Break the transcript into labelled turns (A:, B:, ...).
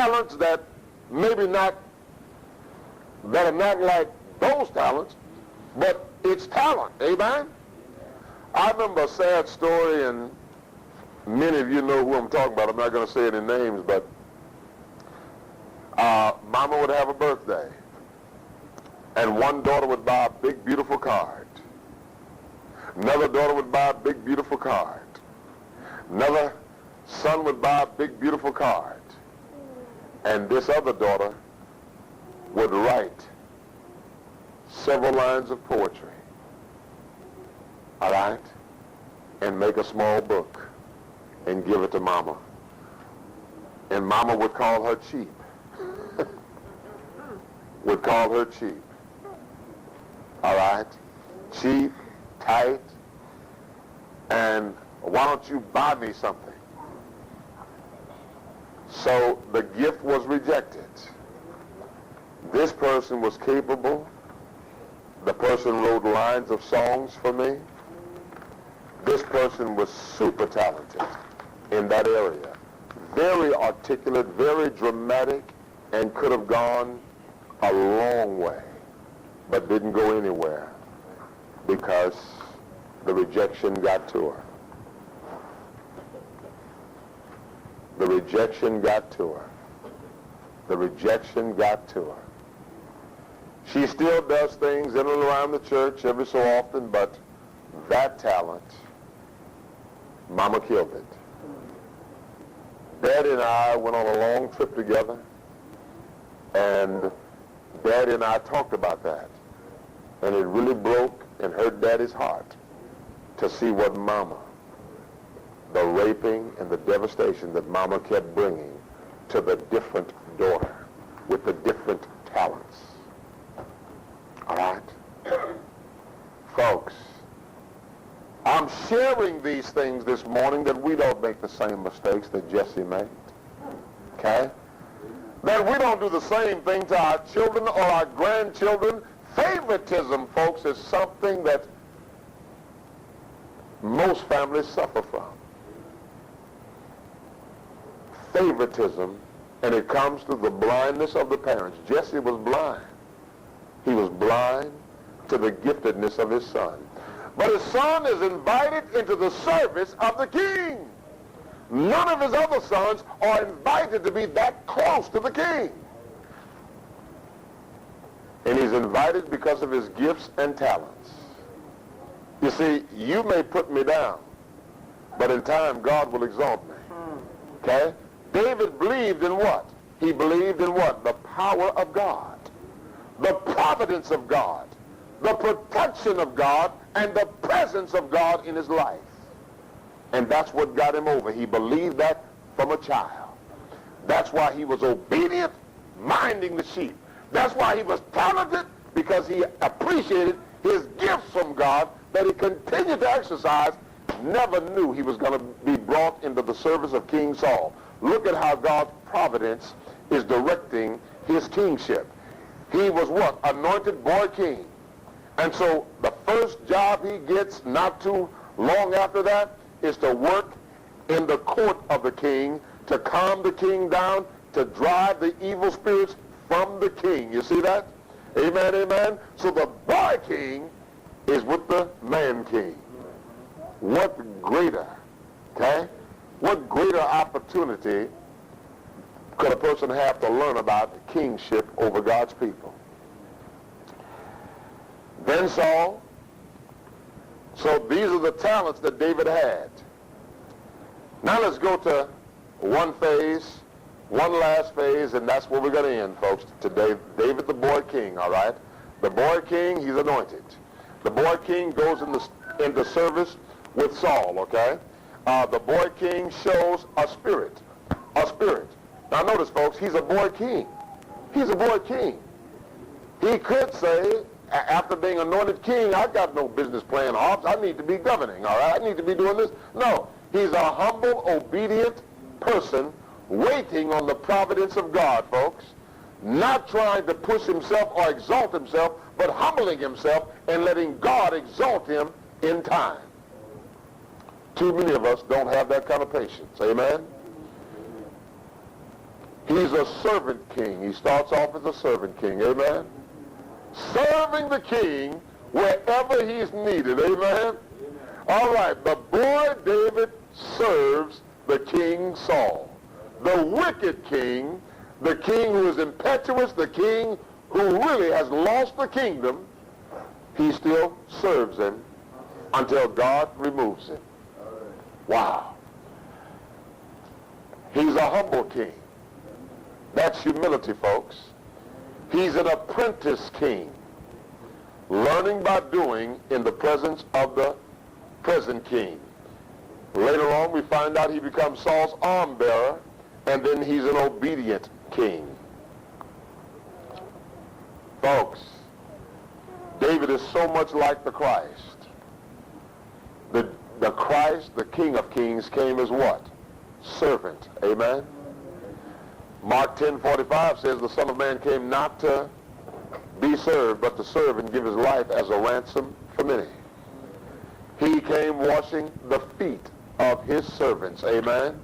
A: talents that maybe not, that are not like those talents, but it's talent. Amen? I remember a sad story, and many of you know who I'm talking about. I'm not going to say any names, but Mama would have a birthday, and one daughter would buy a big, beautiful card. Another daughter would buy a big, beautiful card. Another son would buy a big, beautiful card. And this other daughter would write several lines of poetry, all right, and make a small book and give it to Mama. And Mama would call her cheap. Would call her cheap. All right? Cheap, tight, and why don't you buy me something? So the gift was rejected. This person was capable. The person wrote lines of songs for me. This person was super talented in that area. Very articulate, very dramatic, and could have gone a long way, but didn't go anywhere because the rejection got to her. The rejection got to her. The rejection got to her. She still does things in and around the church every so often, but that talent, Mama killed it. Daddy and I went on a long trip together, and Daddy and I talked about that. And it really broke and hurt Daddy's heart to see what Mama, the raping and the devastation that Mama kept bringing to the different daughter with the different talents. All right? Folks, I'm sharing these things this morning that we don't make the same mistakes that Jesse made. Okay? That we don't do the same thing to our children or our grandchildren. Favoritism, folks, is something that most families suffer from. Favoritism, and it comes through the blindness of the parents. Jesse was blind. He was blind to the giftedness of his son. But his son is invited into the service of the king. None of his other sons are invited to be that close to the king. And he's invited because of his gifts and talents. You see, you may put me down, but in time God will exalt me. Okay? David believed in what? He believed in what? The power of God, the providence of God, the protection of God, and the presence of God in his life. And that's what got him over. He believed that from a child. That's why he was obedient, minding the sheep. That's why he was talented, because he appreciated his gifts from God that he continued to exercise. Never knew he was going to be brought into the service of King Saul. Look at how God's providence is directing his kingship. He was what? Anointed boy king. And so the first job he gets not too long after that is to work in the court of the king, to calm the king down, to drive the evil spirits from the king. You see that? Amen, amen. So the boy king is with the man king. What greater, okay? What greater opportunity could a person have to learn about kingship over God's people? Then Saul. So these are the talents that David had. Now let's go to one phase, one last phase, and that's where we're going to end, folks, today. David the boy king, all right? The boy king, he's anointed. The boy king goes into service with Saul, okay? The boy king shows a spirit. A spirit. Now notice, folks, he's a boy king. He's a boy king. He could say, after being anointed king, I got no business playing harps. I need to be governing, all right? I need to be doing this. No, he's a humble, obedient person waiting on the providence of God, folks. Not trying to push himself or exalt himself, but humbling himself and letting God exalt him in time. Too many of us don't have that kind of patience. Amen? He He's a servant king. He starts off as a servant king. Amen. Serving the king wherever he's needed. Amen. All right, the boy David serves the king Saul. The wicked king, the king who is impetuous, the king who really has lost the kingdom, he still serves him until God removes him. Wow. He's a humble king. That's humility, folks. He's an apprentice king, learning by doing in the presence of the present king. Later on, we find out he becomes Saul's arm bearer, and then he's an obedient king. Folks, David is so much like the Christ. The Christ, the King of Kings, came as what? Servant. Amen? Mark 10:45 says the Son of Man came not to be served, but to serve and give his life as a ransom for many. He came washing the feet of his servants. Amen?